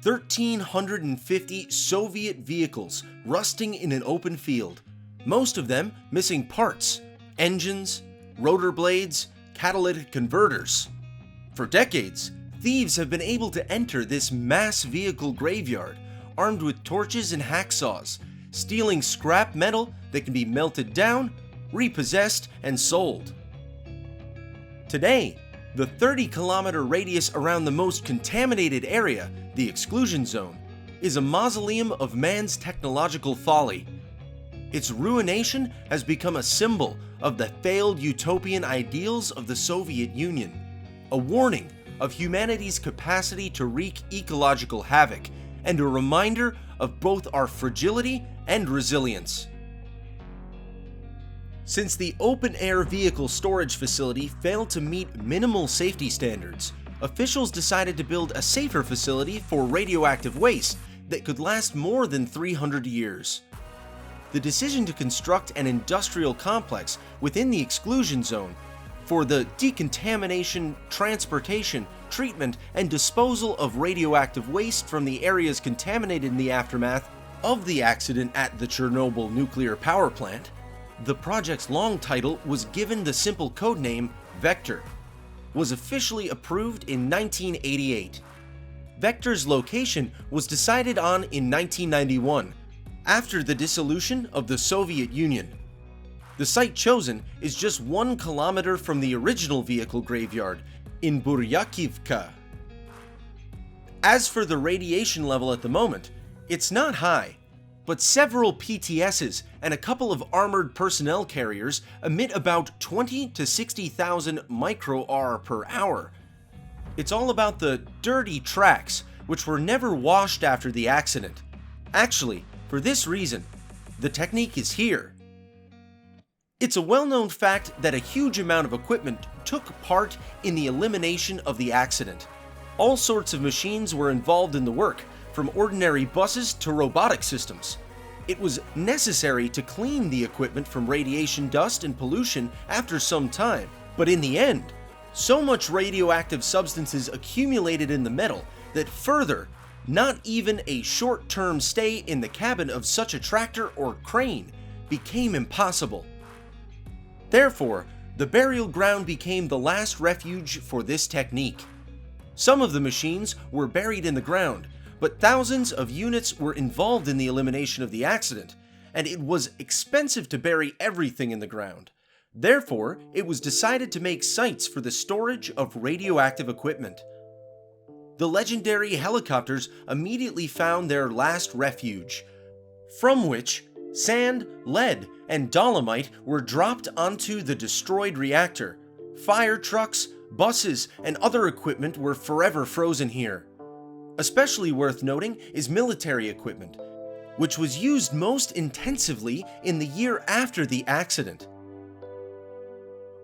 1,350 Soviet vehicles rusting in an open field, most of them missing parts, engines, rotor blades, catalytic converters. For decades, thieves have been able to enter this mass vehicle graveyard armed with torches and hacksaws, stealing scrap metal that can be melted down, repossessed, and sold. Today, the 30-kilometer radius around the most contaminated area, the exclusion zone, is a mausoleum of man's technological folly. Its ruination has become a symbol of the failed utopian ideals of the Soviet Union, a warning of humanity's capacity to wreak ecological havoc, and a reminder of both our fragility and resilience. Since the open-air vehicle storage facility failed to meet minimal safety standards, officials decided to build a safer facility for radioactive waste that could last more than 300 years. The decision to construct an industrial complex within the exclusion zone for the decontamination, transportation, treatment, and disposal of radioactive waste from the areas contaminated in the aftermath of the accident at the Chernobyl nuclear power plant, the project's long title was given the simple codename Vector, was officially approved in 1988. Vector's location was decided on in 1991, after the dissolution of the Soviet Union. The site chosen is just 1 kilometer from the original vehicle graveyard in Buryakivka. As for the radiation level at the moment, it's not high, but several PTSs and a couple of armored personnel carriers emit about 20 to 60,000 micro-R per hour. It's all about the dirty tracks, which were never washed after the accident. Actually, for this reason, the technique is here. It's a well-known fact that a huge amount of equipment took part in the elimination of the accident. All sorts of machines were involved in the work, from ordinary buses to robotic systems. It was necessary to clean the equipment from radiation dust and pollution after some time, but in the end, so much radioactive substances accumulated in the metal that further, not even a short-term stay in the cabin of such a tractor or crane became impossible. Therefore, the burial ground became the last refuge for this technique. Some of the machines were buried in the ground, but thousands of units were involved in the elimination of the accident, and it was expensive to bury everything in the ground. Therefore, it was decided to make sites for the storage of radioactive equipment. The legendary helicopters immediately found their last refuge, from which sand, lead, and dolomite were dropped onto the destroyed reactor. Fire trucks, buses, and other equipment were forever frozen here. Especially worth noting is military equipment, which was used most intensively in the year after the accident.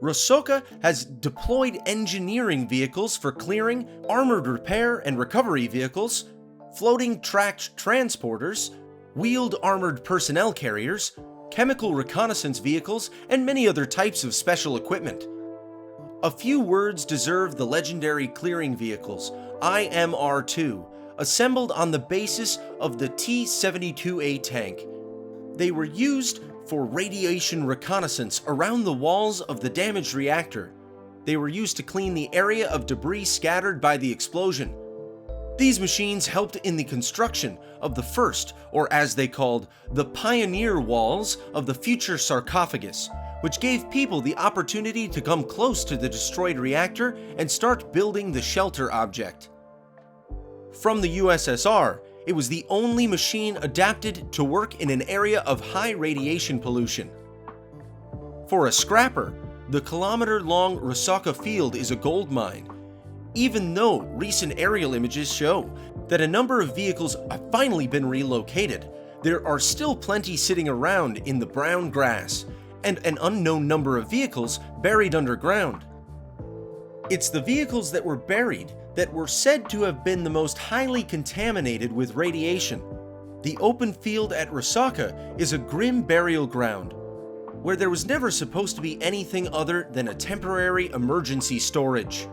Rosoka has deployed engineering vehicles for clearing, armored repair and recovery vehicles, floating tracked transporters, wheeled armored personnel carriers, chemical reconnaissance vehicles, and many other types of special equipment. A few words deserve the legendary clearing vehicles, IMR-2, assembled on the basis of the T-72A tank. They were used for radiation reconnaissance around the walls of the damaged reactor. They were used to clean the area of debris scattered by the explosion. These machines helped in the construction of the first, or as they called, the pioneer walls of the future sarcophagus, which gave people the opportunity to come close to the destroyed reactor and start building the shelter object. From the USSR, it was the only machine adapted to work in an area of high radiation pollution. For a scrapper, the kilometer-long Rosoka field is a gold mine, even though recent aerial images show that a number of vehicles have finally been relocated. There are still plenty sitting around in the brown grass, and an unknown number of vehicles buried underground. It's the vehicles that were buried that were said to have been the most highly contaminated with radiation. The open field at Rosoka is a grim burial ground, where there was never supposed to be anything other than a temporary emergency storage.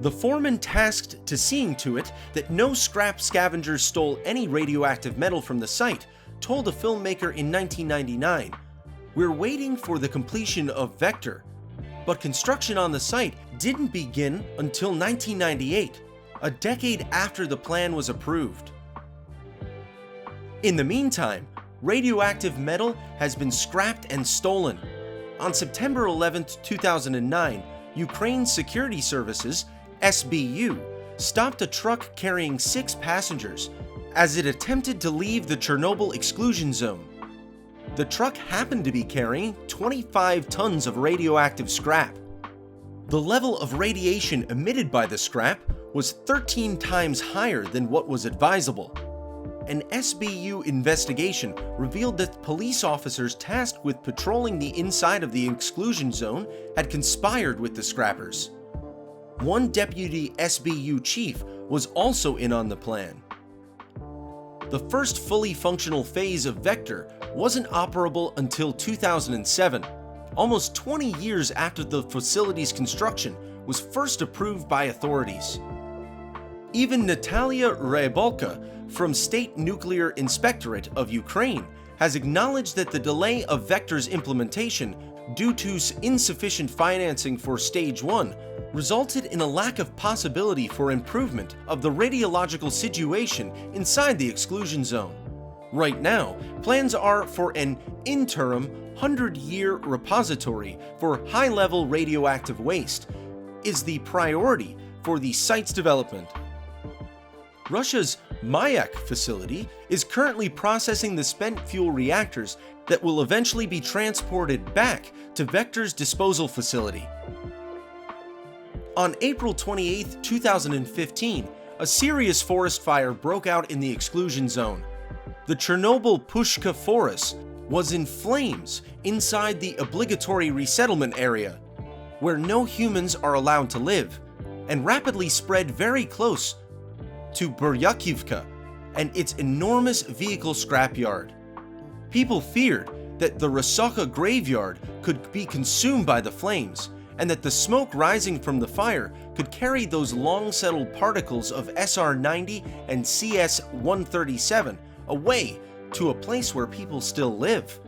The foreman tasked to seeing to it that no scrap scavengers stole any radioactive metal from the site told a filmmaker in 1999, "We're waiting for the completion of Vector." But construction on the site didn't begin until 1998, a decade after the plan was approved. In the meantime, radioactive metal has been scrapped and stolen. On September 11, 2009, Ukraine's security services, SBU, stopped a truck carrying 6 passengers as it attempted to leave the Chernobyl exclusion zone. The truck happened to be carrying 25 tons of radioactive scrap. The level of radiation emitted by the scrap was 13 times higher than what was advisable. An SBU investigation revealed that police officers tasked with patrolling the inside of the exclusion zone had conspired with the scrappers. One deputy SBU chief was also in on the plan. The first fully functional phase of Vector wasn't operable until 2007, almost 20 years after the facility's construction was first approved by authorities. Even Natalia Rybolka from State Nuclear Inspectorate of Ukraine has acknowledged that the delay of Vector's implementation due to insufficient financing for Stage 1 resulted in a lack of possibility for improvement of the radiological situation inside the exclusion zone. Right now, plans are for an interim 100-year repository for high-level radioactive waste is the priority for the site's development. Russia's Mayak facility is currently processing the spent fuel reactors that will eventually be transported back to Vector's disposal facility. On April 28, 2015, a serious forest fire broke out in the exclusion zone. The Chernobyl Pushka forest was in flames inside the obligatory resettlement area, where no humans are allowed to live, and rapidly spread very close to Buryakivka and its enormous vehicle scrapyard. People feared that the Rosocha graveyard could be consumed by the flames, and that the smoke rising from the fire could carry those long-settled particles of SR-90 and CS-137 away to a place where people still live.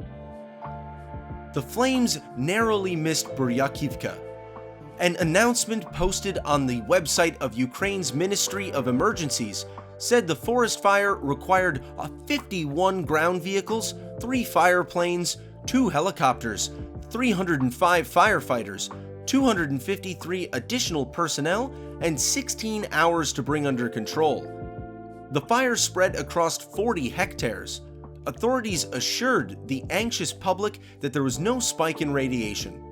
The flames narrowly missed Buryakivka. An announcement posted on the website of Ukraine's Ministry of Emergencies said the forest fire required 51 ground vehicles, 3 fire planes, 2 helicopters, 305 firefighters, 253 additional personnel, and 16 hours to bring under control. The fire spread across 40 hectares. Authorities assured the anxious public that there was no spike in radiation.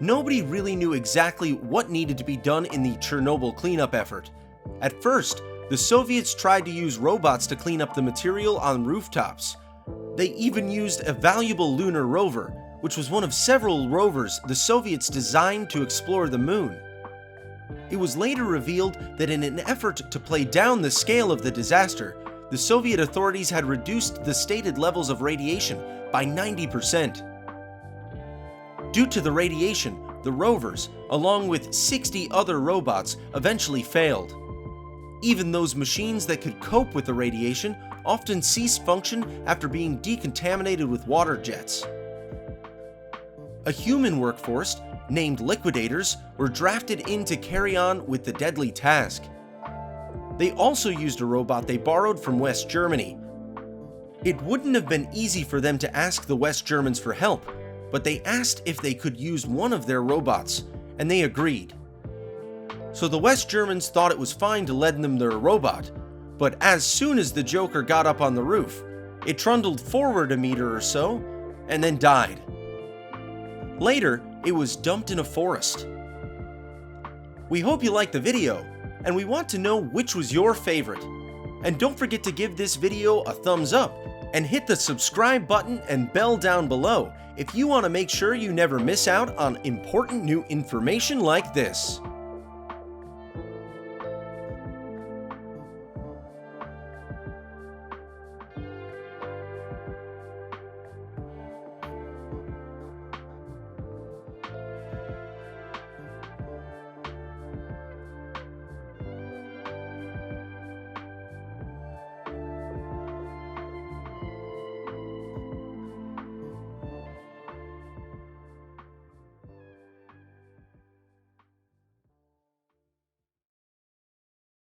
Nobody really knew exactly what needed to be done in the Chernobyl cleanup effort. At first, the Soviets tried to use robots to clean up the material on rooftops. They even used a valuable lunar rover, which was one of several rovers the Soviets designed to explore the moon. It was later revealed that in an effort to play down the scale of the disaster, the Soviet authorities had reduced the stated levels of radiation by 90%. Due to the radiation, the rovers, along with 60 other robots, eventually failed. Even those machines that could cope with the radiation often ceased function after being decontaminated with water jets. A human workforce, named liquidators, were drafted in to carry on with the deadly task. They also used a robot they borrowed from West Germany. It wouldn't have been easy for them to ask the West Germans for help, but they asked if they could use one of their robots, and they agreed. So the West Germans thought it was fine to lend them their robot, but as soon as the Joker got up on the roof, it trundled forward a meter or so, and then died. Later, it was dumped in a forest. We hope you liked the video, and we want to know which was your favorite. And don't forget to give this video a thumbs up, and hit the subscribe button and bell down below if you want to make sure you never miss out on important new information like this.